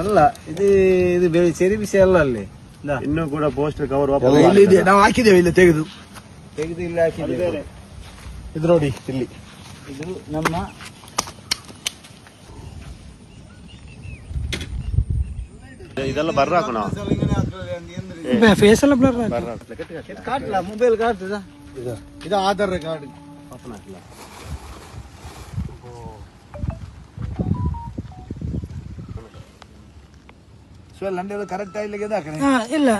ಅಲ್ಲ ಇದು ಇದು ಸರಿ ವಿಷಯ ಅಲ್ಲ ಅಲ್ಲಿ ಇನ್ನೂ ಕೂಡ ಪೋಸ್ಟರ್ ಕವರ್ ಇಲ್ಲಿ ನಾವು ಹಾಕಿದ್ದೇವೆ, ಇಲ್ಲಿ ತೆಗೆದು ಇಲ್ಲಿ ಹಾಕಿದ್ದೇವೆ. ಇದು ನೋಡಿ, ಇಲ್ಲಿ ಇದು ನಮ್ಮ ಇದೆಲ್ಲ ಬರ್ರಾಕು ನಾವು ಫೇಸ್ ಎಲ್ಲ ಬ್ಲರ್ ಕಾಟ್ಲ ಮೊಬೈಲ್ ಕಾಟ್ತದ ಇದು ಆಧಾರ್ ಕಾರ್ಡ್. ಸೊ ಲಂಡೆ ಕರೆಕ್ಟ್ ಆಗಿಲ್ಲ ಇಲ್ಲ